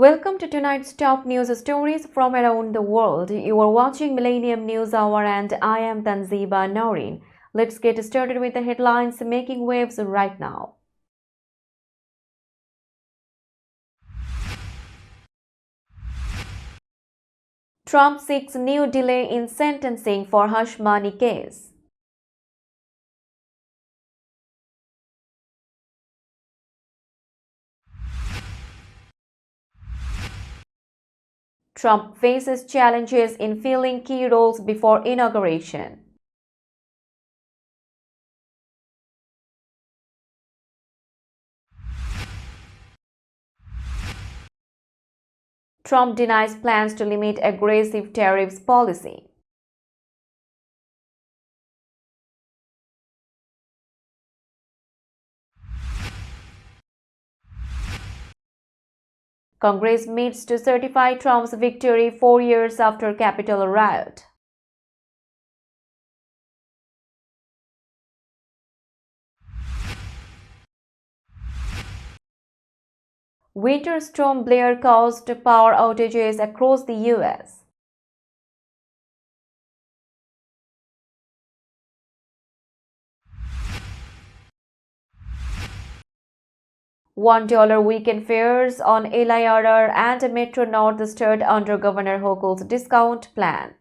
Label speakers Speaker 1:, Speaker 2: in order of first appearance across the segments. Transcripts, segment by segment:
Speaker 1: Welcome to tonight's top news stories from around the world. You are watching Millennium News Hour and I am Tanziba Noreen. Let's get started with the headlines making waves right now. Trump seeks new delay in sentencing for hush money case. Trump faces challenges in filling key roles before inauguration. Trump denies plans to limit aggressive tariffs policy. Congress meets to certify Trump's victory 4 years after Capitol riot. Winter storm Blair caused power outages across the U.S. $1 weekend fares on LIRR and Metro North start under Governor Hochul's discount plan.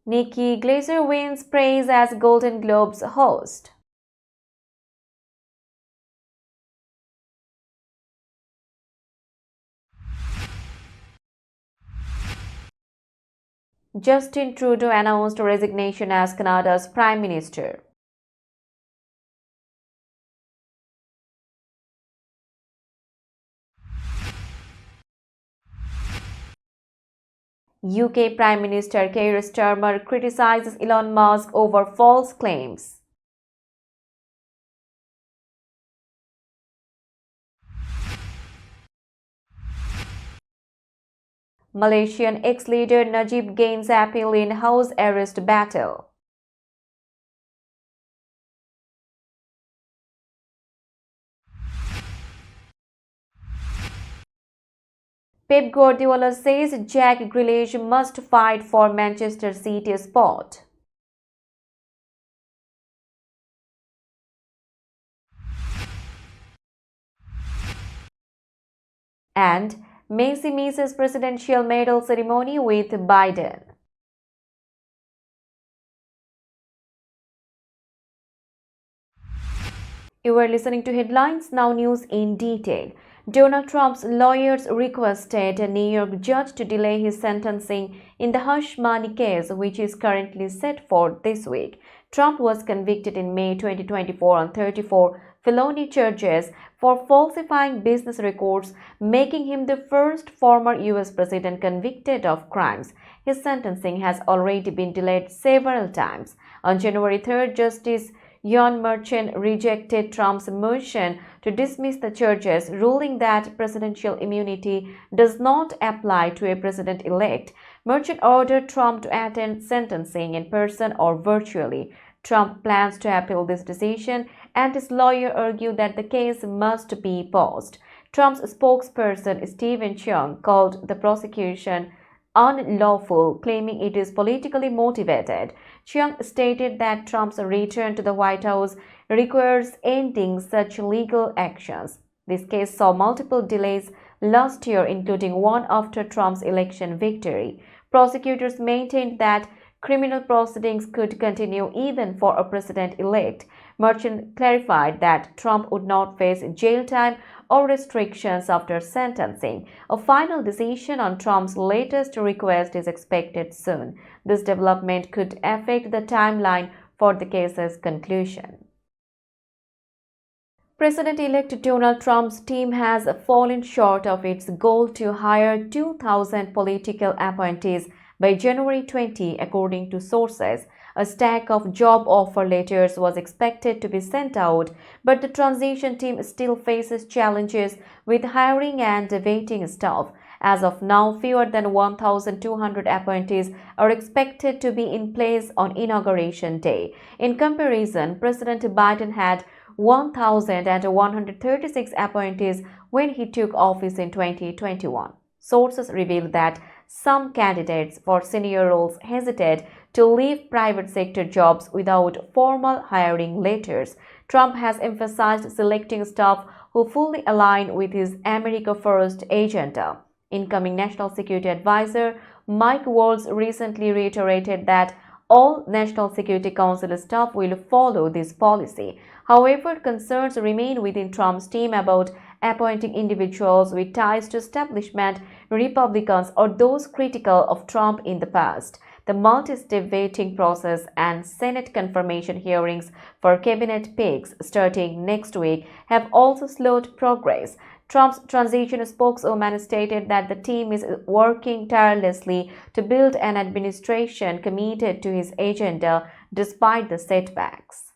Speaker 1: Nikki Glaser wins praise as Golden Globes host. Justin Trudeau announced resignation as Canada's Prime Minister. UK Prime Minister Keir Starmer criticizes Elon Musk over false claims. Malaysian ex-leader Najib gains appeal in house arrest battle. Pep Guardiola says Jack Grealish must fight for Manchester City spot. And Messi misses presidential medal ceremony with Biden. You are listening to Headlines Now News in detail. Donald Trump's lawyers requested a New York judge to delay his sentencing in the hush money case, which is currently set for this week. Trump was convicted in May 2024 on 34 felony charges for falsifying business records, making him the first former U.S. president convicted of crimes. His sentencing has already been delayed several times. On January 3rd, Justice John Merchan rejected Trump's motion to dismiss the charges, ruling that presidential immunity does not apply to a president-elect. Merchan ordered Trump to attend sentencing in person or virtually. Trump plans to appeal this decision, and his lawyer argued that the case must be paused. Trump's spokesperson, Stephen Chung, called the prosecution unlawful, claiming it is politically motivated. Chung stated that Trump's return to the White House requires ending such legal actions. This case saw multiple delays last year, including one after Trump's election victory. Prosecutors maintained that criminal proceedings could continue even for a president-elect. Merchan clarified that Trump would not face jail time or restrictions after sentencing. A final decision on Trump's latest request is expected soon. This development could affect the timeline for the case's conclusion. President-elect Donald Trump's team has fallen short of its goal to hire 2,000 political appointees by January 20, according to sources. A stack of job offer letters was expected to be sent out, but the transition team still faces challenges with hiring and waiting staff. As of now, fewer than 1,200 appointees are expected to be in place on Inauguration Day. In comparison, President Biden had 1,136 appointees when he took office in 2021. Sources reveal that some candidates for senior roles hesitate to leave private sector jobs without formal hiring letters. Trump has emphasized selecting staff who fully align with his America First agenda. Incoming National Security Advisor Mike Waltz recently reiterated that all National Security Council staff will follow this policy. However, concerns remain within Trump's team about appointing individuals with ties to establishment Republicans or those critical of Trump in the past. The multi-step vetting process and Senate confirmation hearings for cabinet picks starting next week have also slowed progress. Trump's transition spokeswoman stated that the team is working tirelessly to build an administration committed to his agenda despite the setbacks.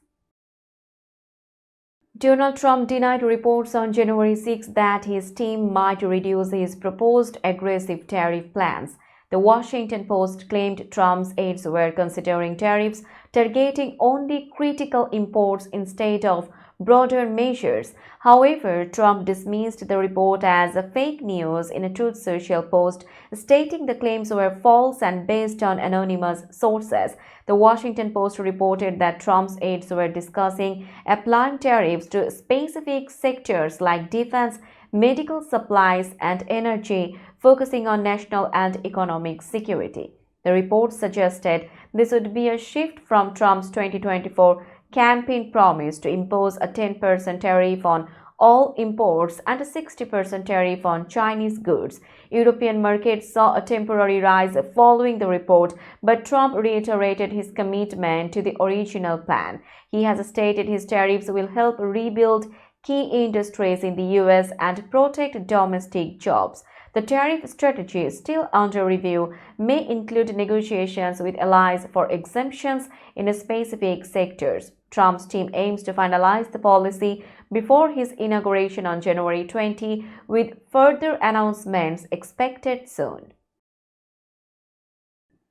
Speaker 1: Donald Trump denied reports on January 6 that his team might reduce his proposed aggressive tariff plans. The Washington Post claimed Trump's aides were considering tariffs targeting only critical imports instead of broader measures. However, Trump dismissed the report as a fake news in a Truth Social post, stating the claims were false and based on anonymous sources. The Washington Post reported that Trump's aides were discussing applying tariffs to specific sectors like defense, medical supplies, and energy, focusing on national and economic security. The report suggested this would be a shift from Trump's 2024 campaign promise to impose a 10% tariff on all imports and a 60% tariff on Chinese goods. European markets saw a temporary rise following the report, but Trump reiterated his commitment to the original plan. He has stated his tariffs will help rebuild key industries in the U.S. and protect domestic jobs. The tariff strategy, still under review, may include negotiations with allies for exemptions in specific sectors. Trump's team aims to finalize the policy before his inauguration on January 20, with further announcements expected soon.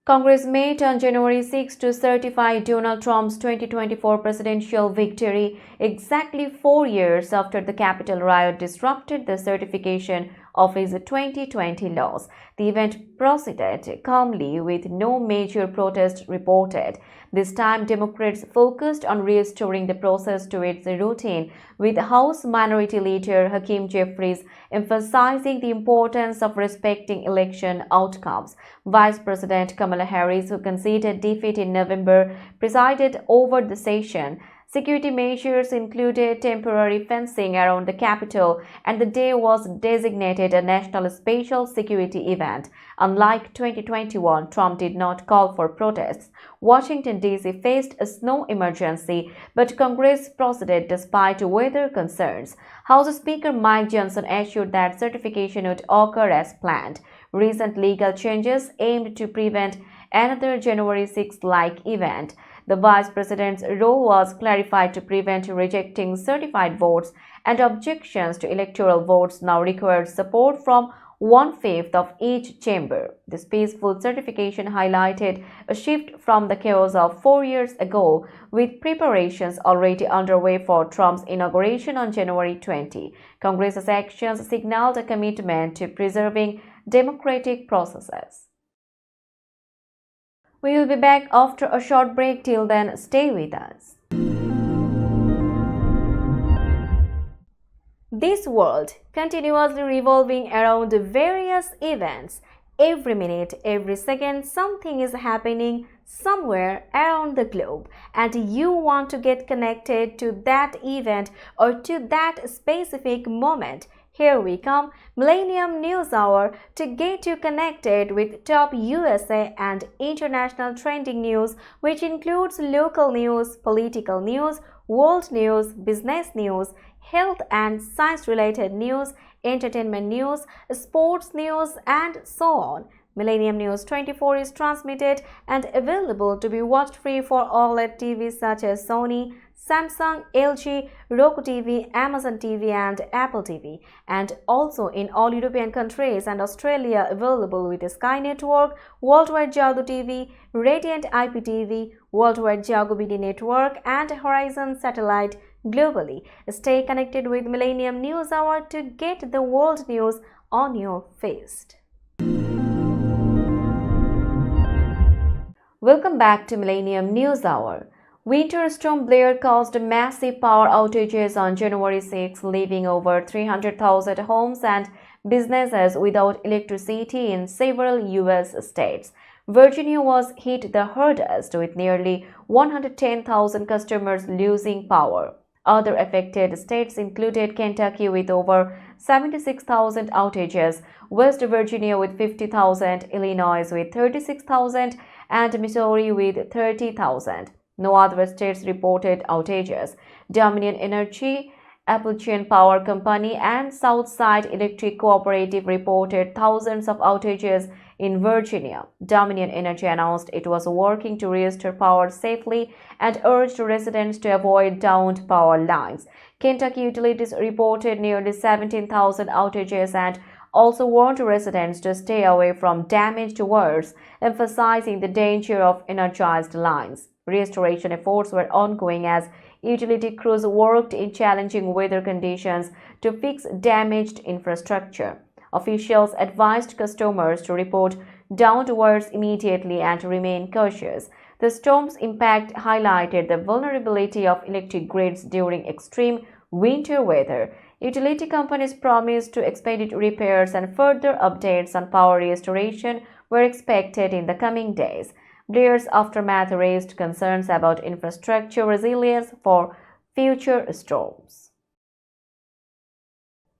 Speaker 1: Congress met on January 6 to certify Donald Trump's 2024 presidential victory, exactly 4 years after the Capitol riot disrupted the certification of his 2020 loss. The event proceeded calmly with no major protests reported. This time, Democrats focused on restoring the process to its routine, with House Minority Leader Hakeem Jeffries emphasizing the importance of respecting election outcomes. Vice President Kamala Harris, who conceded defeat in November, presided over the session. Security measures included temporary fencing around the Capitol, and the day was designated a national special security event. Unlike 2021, Trump did not call for protests. Washington, D.C. faced a snow emergency, but Congress proceeded despite weather concerns. House Speaker Mike Johnson assured that certification would occur as planned. Recent legal changes aimed to prevent another January 6-like event. The vice president's role was clarified to prevent rejecting certified votes, and objections to electoral votes now require support from 1/5 of each chamber. This peaceful certification highlighted a shift from the chaos of 4 years ago, with preparations already underway for Trump's inauguration on January 20. Congress's actions signaled a commitment to preserving democratic processes. We will be back after a short break. Till then, stay with us. This world continuously revolving around various events. Every minute, every second, something is happening somewhere around the globe, and you want to get connected to that event or to that specific moment. Here we come, Millennium News Hour, to get you connected with top USA and international trending news, which includes local news, political news, world news, business news, health and science-related news, entertainment news, sports news, and so on. Millennium News 24 is transmitted and available to be watched free for OLED TVs such as Sony, Samsung, LG, Roku TV, Amazon TV and Apple TV, and also in all European countries and Australia available with Sky Network, Worldwide Jago TV, Radiant IPTV, Worldwide Jago BD Network and Horizon Satellite globally. Stay connected with Millennium News Hour to get the world news on your feed. Welcome back to Millennium News Hour. Winter storm Blair caused massive power outages on January 6, leaving over 300,000 homes and businesses without electricity in several U.S. states. Virginia was hit the hardest, with nearly 110,000 customers losing power. Other affected states included Kentucky with over 76,000 outages, West Virginia with 50,000, Illinois with 36,000, and Missouri with 30,000. No other states reported outages. Dominion Energy, Appalachian Power Company, and Southside Electric Cooperative reported thousands of outages in Virginia. Dominion Energy announced it was working to restore power safely and urged residents to avoid downed power lines. Kentucky Utilities reported nearly 17,000 outages and also warned residents to stay away from damaged wires, emphasizing the danger of energized lines. Restoration efforts were ongoing as utility crews worked in challenging weather conditions to fix damaged infrastructure. Officials advised customers to report downed wires immediately and to remain cautious. The storm's impact highlighted the vulnerability of electric grids during extreme winter weather. Utility companies promised to expedite repairs, and further updates on power restoration were expected in the coming days. Blair's aftermath raised concerns about infrastructure resilience for future storms.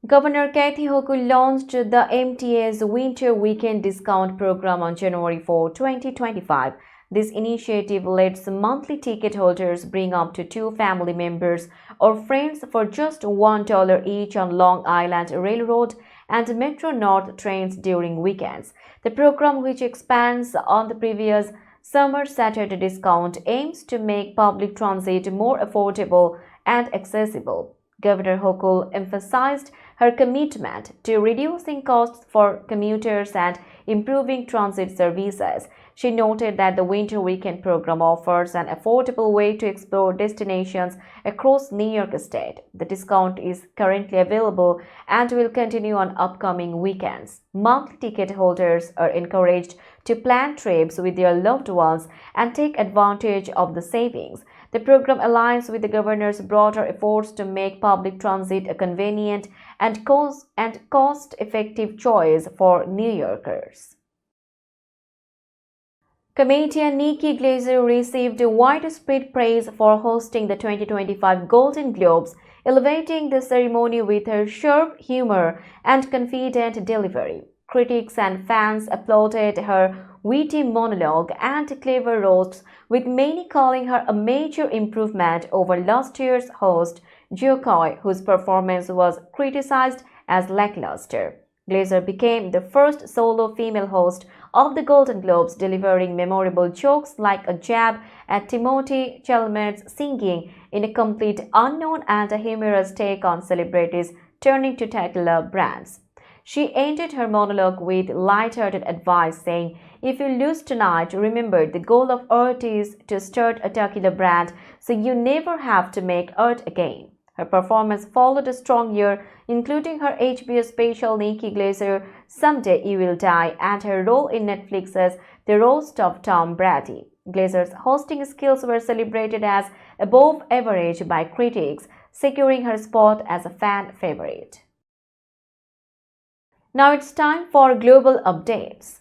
Speaker 1: Governor Kathy Hochul launched the MTA's Winter Weekend Discount Program on January 4, 2025. This initiative lets monthly ticket holders bring up to 2 family members or friends for just $1 each on Long Island Railroad and Metro North trains during weekends. The program, which expands on the previous Summer Saturday discount, aims to make public transit more affordable and accessible. Governor Hochul emphasized her commitment to reducing costs for commuters and improving transit services. She noted that the Winter Weekend program offers an affordable way to explore destinations across New York State. The discount is currently available and will continue on upcoming weekends. Monthly ticket holders are encouraged to plan trips with their loved ones and take advantage of the savings. The program aligns with the governor's broader efforts to make public transit a convenient and cost-effective choice for New Yorkers. Comedian Nikki Glaser received widespread praise for hosting the 2025 Golden Globes, elevating the ceremony with her sharp humor and confident delivery. Critics and fans applauded her witty monologue and clever roasts, with many calling her a major improvement over last year's host, Jo Koy, whose performance was criticized as lackluster. Glaser became the first solo female host of the Golden Globes, delivering memorable jokes like a jab at Timothée Chalamet's singing in a complete unknown and a humorous take on celebrities turning to tequila brands. She ended her monologue with light-hearted advice, saying, "If you lose tonight, remember the goal of art is to start a tequila brand so you never have to make art again." Her performance followed a strong year, including her HBO special Nikki Glaser, Someday You Will Die, and her role in Netflix's The Roast of Tom Brady. Glaser's hosting skills were celebrated as above average by critics, securing her spot as a fan favorite. Now it's time for global updates.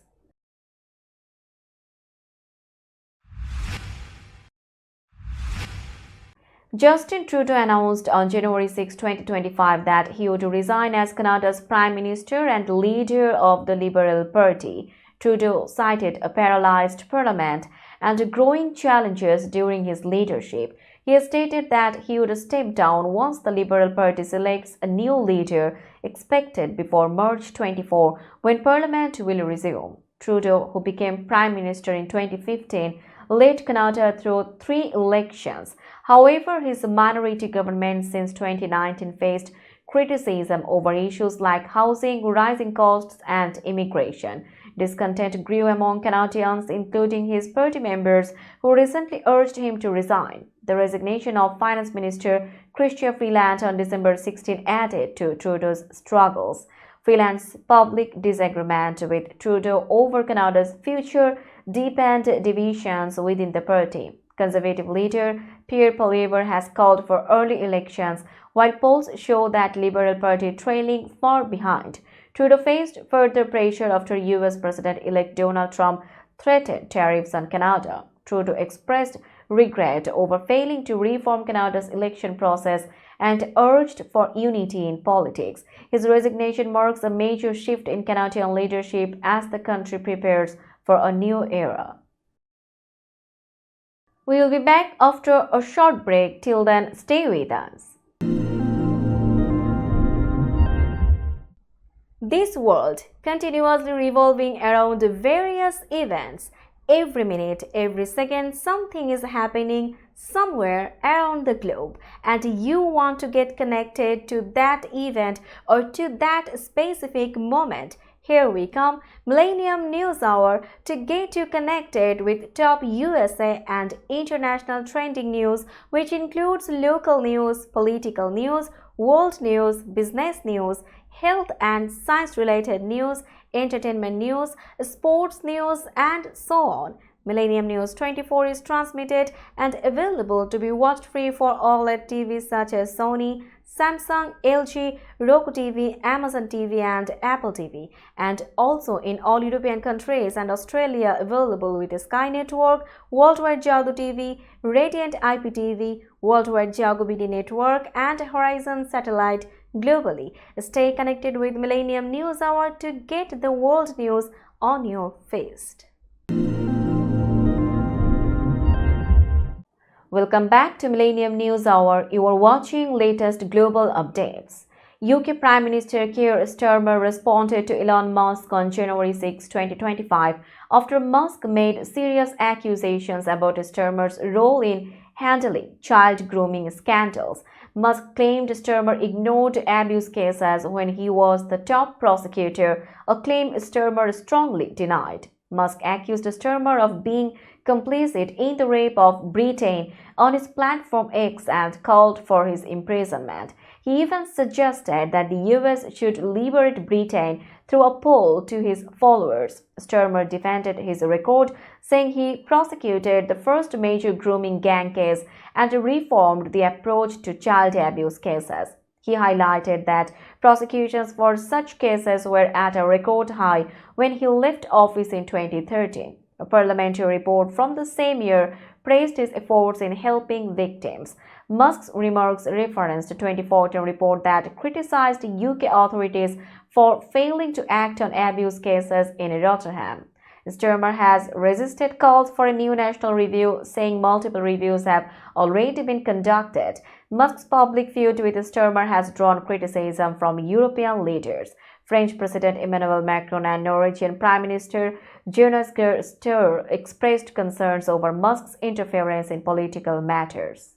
Speaker 1: Justin Trudeau announced on January 6, 2025 that he would resign as Canada's Prime Minister and leader of the Liberal Party. Trudeau cited a paralyzed parliament and growing challenges during his leadership. He stated that he would step down once the Liberal Party selects a new leader, expected before March 24, when Parliament will resume. Trudeau, who became Prime Minister in 2015, led Canada through 3 elections. However, his minority government since 2019 faced criticism over issues like housing, rising costs, and immigration. Discontent grew among Canadians, including his party members, who recently urged him to resign. The resignation of Finance Minister Chrystia Freeland on December 16 added to Trudeau's struggles. Freeland's public disagreement with Trudeau over Canada's future deepened divisions within the party. Conservative leader Pierre Poilievre has called for early elections, while polls show that Liberal Party trailing far behind. Trudeau faced further pressure after U.S. President-elect Donald Trump threatened tariffs on Canada. Trudeau expressed regret over failing to reform Canada's election process and urged for unity in politics. His resignation marks a major shift in Canadian leadership as the country prepares for a new era. We will be back after a short break. Till then, stay with us. This world continuously revolving around various events. Every minute, every second, something is happening somewhere around the globe, and you want to get connected to that event or to that specific moment. Here we come, Millennium News Hour, to get you connected with top USA and international trending news, which includes local news, political news, world news, business news, health and science-related news, entertainment news, sports news, and so on. Millennium News 24 is transmitted and available to be watched free for OLED TVs such as Sony, Samsung, LG, Roku TV, Amazon TV, and Apple TV, and also in all European countries and Australia available with Sky Network, Worldwide Jago TV, Radiant IPTV, Worldwide Jago BD Network, and Horizon Satellite globally. Stay connected with Millennium News Hour to get the world news on your feed. Welcome back to Millennium News Hour. You are watching latest global updates. UK Prime Minister Keir Starmer responded to Elon Musk on January 6, 2025, after Musk made serious accusations about Starmer's role in handling child grooming scandals. Musk claimed Starmer ignored abuse cases when he was the top prosecutor, a claim Starmer strongly denied. Musk accused Starmer of being complicit in the rape of Britain on his platform X and called for his imprisonment. He even suggested that the US should liberate Britain through a poll to his followers. Starmer defended his record, saying he prosecuted the first major grooming gang case and reformed the approach to child abuse cases. He highlighted that prosecutions for such cases were at a record high when he left office in 2013. A parliamentary report from the same year praised his efforts in helping victims. Musk's remarks referenced a 2014 report that criticized UK authorities for failing to act on abuse cases in Rotterdam. Starmer has resisted calls for a new national review, saying multiple reviews have already been conducted. Musk's public feud with Starmer has drawn criticism from European leaders. French President Emmanuel Macron and Norwegian Prime Minister Jonas Gahr Støre expressed concerns over Musk's interference in political matters.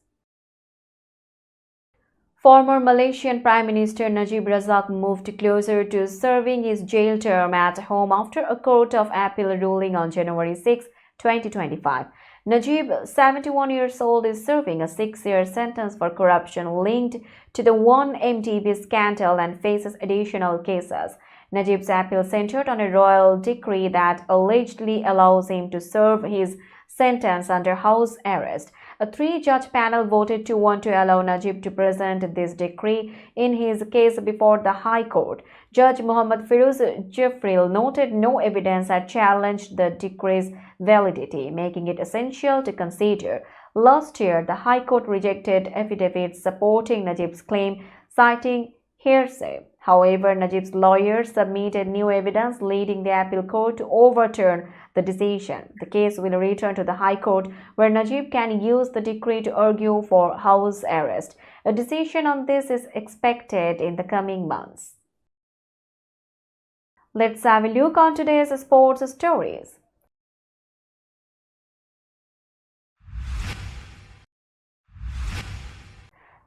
Speaker 1: Former Malaysian Prime Minister Najib Razak moved closer to serving his jail term at home after a court of appeal ruling on January 6, 2025. Najib, 71 years old, is serving a 6-year sentence for corruption linked to the 1MDB scandal and faces additional cases. Najib's appeal centered on a royal decree that allegedly allows him to serve his sentence under house arrest. A 3-judge panel voted 2-1 to allow Najib to present this decree in his case before the High Court. Judge Muhammad Firuz Jibril noted no evidence had challenged the decree's validity, making it essential to consider. Last year, the High Court rejected affidavits supporting Najib's claim, citing hearsay. However, Najib's lawyers submitted new evidence, leading the appeal court to overturn the decision. The case will return to the High Court, where Najib can use the decree to argue for house arrest. A decision on this is expected in the coming months. Let's have a look on today's sports stories.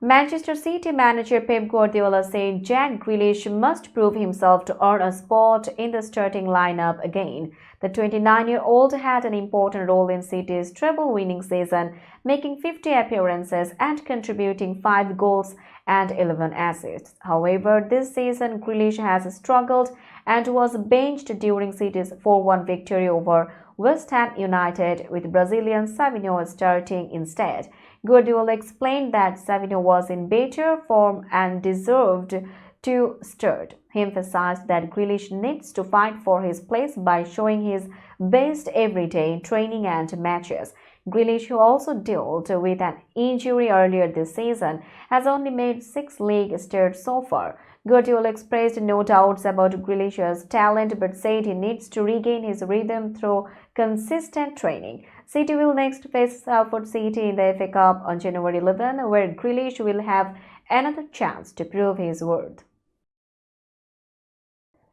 Speaker 1: Manchester City manager Pep Guardiola said Jack Grealish must prove himself to earn a spot in the starting lineup again. The 29-year-old had an important role in City's treble-winning season, making 50 appearances and contributing 5 goals and 11 assists. However, this season Grealish has struggled and was benched during City's 4-1 victory over West Ham United, with Brazilian Savinho starting instead. Guardiola explained that Savinho was in better form and deserved to start. He emphasized that Grealish needs to fight for his place by showing his best every day in training and matches. Grealish, who also dealt with an injury earlier this season, has only made 6 league starts so far. Guardiola expressed no doubts about Grealish's talent but said he needs to regain his rhythm through consistent training. City will next face Salford City in the FA Cup on January 11, where Grealish will have another chance to prove his worth.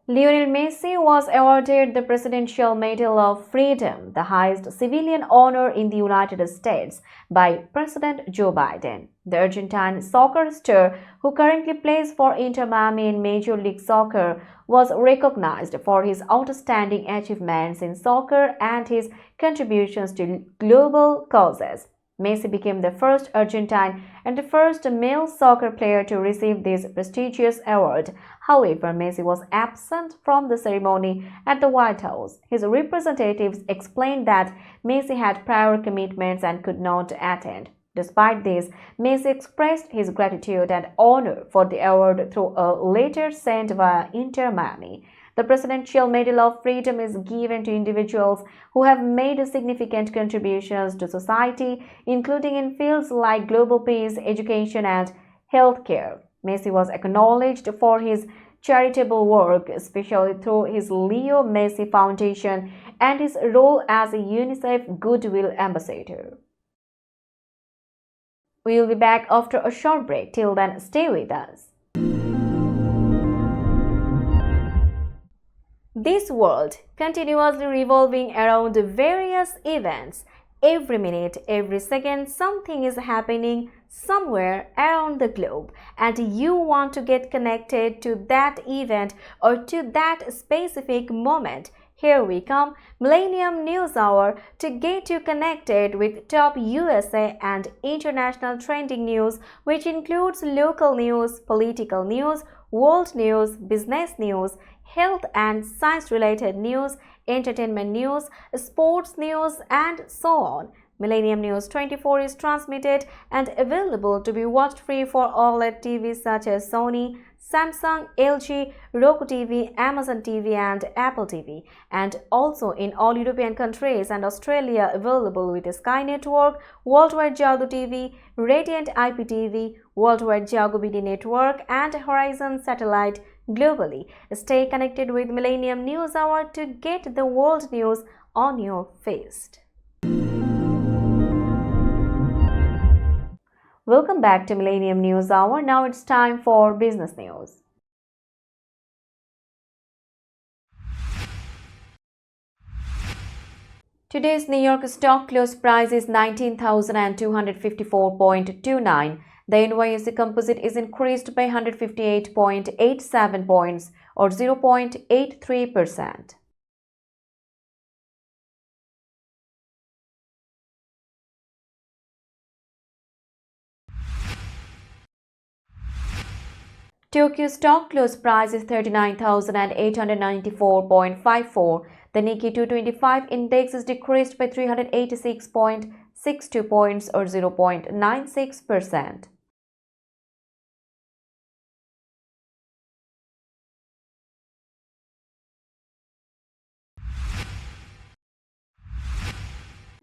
Speaker 1: Lionel Messi was awarded the Presidential Medal of Freedom, the highest civilian honor in the United States, by President Joe Biden. The Argentine soccer star, who currently plays for Inter Miami in Major League Soccer, was recognized for his outstanding achievements in soccer and his contributions to global causes. Messi became the first Argentine and the first male soccer player to receive this prestigious award. However, Messi was absent from the ceremony at the White House. His representatives explained that Messi had prior commitments and could not attend. Despite this, Messi expressed his gratitude and honor for the award through a letter sent via Inter Miami. The Presidential Medal of Freedom is given to individuals who have made significant contributions to society, including in fields like global peace, education, and healthcare. Messi was acknowledged for his charitable work, especially through his Leo Messi Foundation and his role as a UNICEF Goodwill Ambassador. We will be back after a short break. Till then, stay with us. This world continuously revolving around various events. Every minute, every second, something is happening somewhere around the globe, and you want to get connected to that event or to that specific moment. Here we come, Millennium News Hour, to get you connected with top USA and international trending news, which includes local news, political news, world news, business news, health and science-related news, entertainment news, sports news, and so on. Millennium News 24 is transmitted and available to be watched free for OLED TVs such as Sony, Samsung, LG, Roku TV, Amazon TV, and Apple TV, and also in all European countries and Australia available with Sky Network, Worldwide Jago TV, Radiant IPTV, Worldwide Jago BD Network, and Horizon Satellite globally. Stay connected with Millennium News Hour to get the world news on your feast. Welcome back to Millennium News Hour. Now it's time for business news. Today's New York stock close price is 19,254.29. The NYSE Composite is increased by 158.87 points or 0.83%. Tokyo stock close price is 39,894.54. The Nikkei 225 index is decreased by 386.62 points or 0.96%.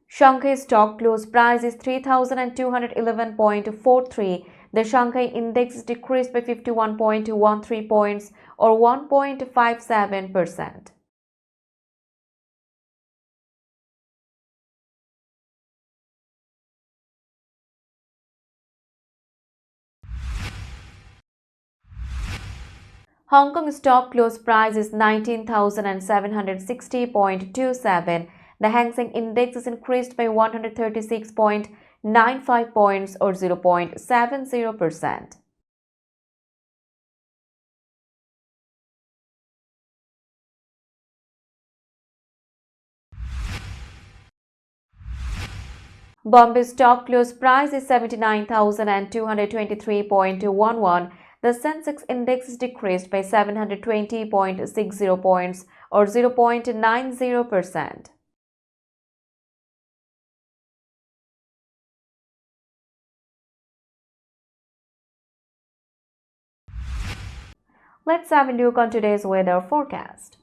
Speaker 1: Shanghai stock close price is 3,211.43. The Shanghai index is decreased by 51.13 points or 1.57%. Hong Kong stock close price is 19,760.27. The Hang Seng Index is increased by 136.87 0.95 points or 0.70%. Bombay stock close price is 79,223.11. The Sensex index decreased by 720.60 points or 0.90%. Let's have a look on today's weather forecast.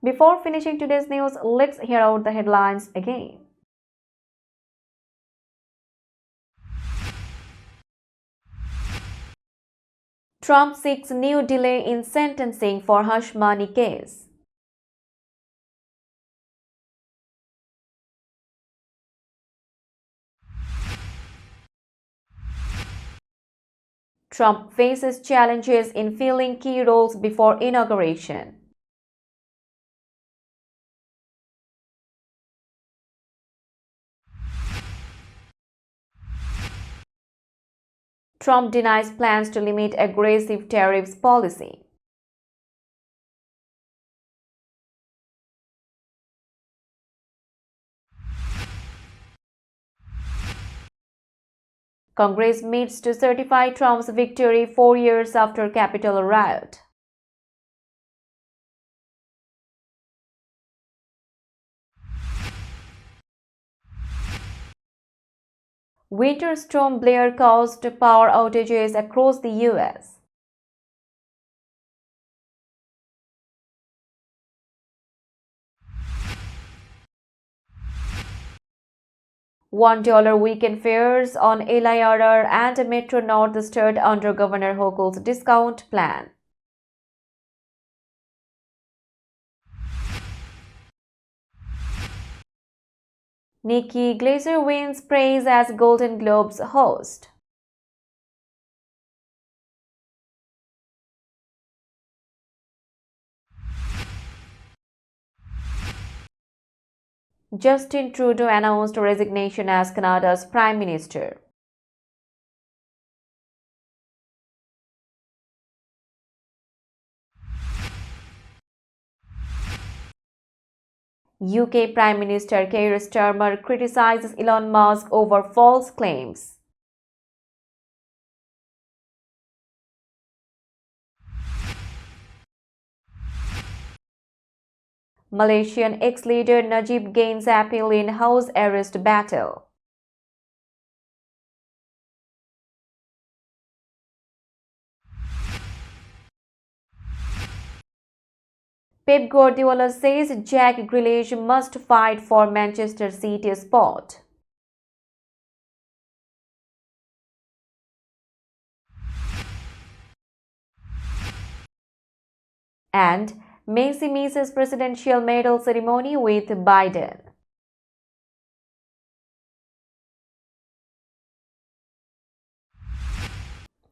Speaker 1: Before finishing today's news, let's hear out the headlines again. Trump seeks new delay in sentencing for hush money case. Trump faces challenges in filling key roles before inauguration. Trump denies plans to limit aggressive tariffs policy. Congress meets to certify Trump's victory 4 years after Capitol riot. Winter storm Blair caused power outages across the U.S. $1 weekend fares on LIRR and Metro North start under Governor Hochul's discount plan. Nikki Glaser wins praise as Golden Globes host. Justin Trudeau announced resignation as Canada's Prime Minister. UK Prime Minister Keir Starmer criticizes Elon Musk over false claims. Malaysian ex-leader Najib gains appeal in house arrest battle. Pep Guardiola says Jack Grealish must fight for Manchester City spot. And Messi misses presidential medal ceremony with Biden.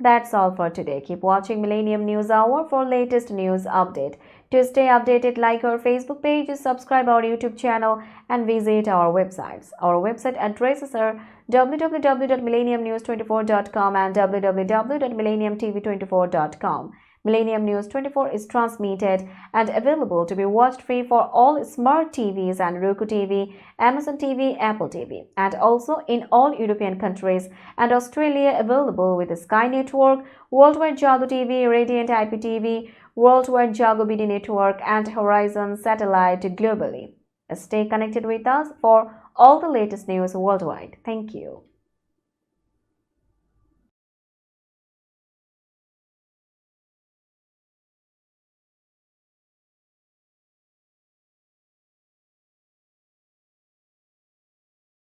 Speaker 1: That's all for today. Keep watching Millennium News Hour for latest news update. To stay updated, like our Facebook page, subscribe our YouTube channel and visit our websites. Our website addresses are www.millenniumnews24.com and www.millenniumtv24.com. Millennium News 24 is transmitted and available to be watched free for all smart TVs and Roku TV, Amazon TV, Apple TV, and also in all European countries and Australia, available with the Sky Network, Worldwide Jago TV, Radiant IPTV, Worldwide Jago BD Network, and Horizon Satellite globally. Stay connected with us for all the latest news worldwide. Thank you.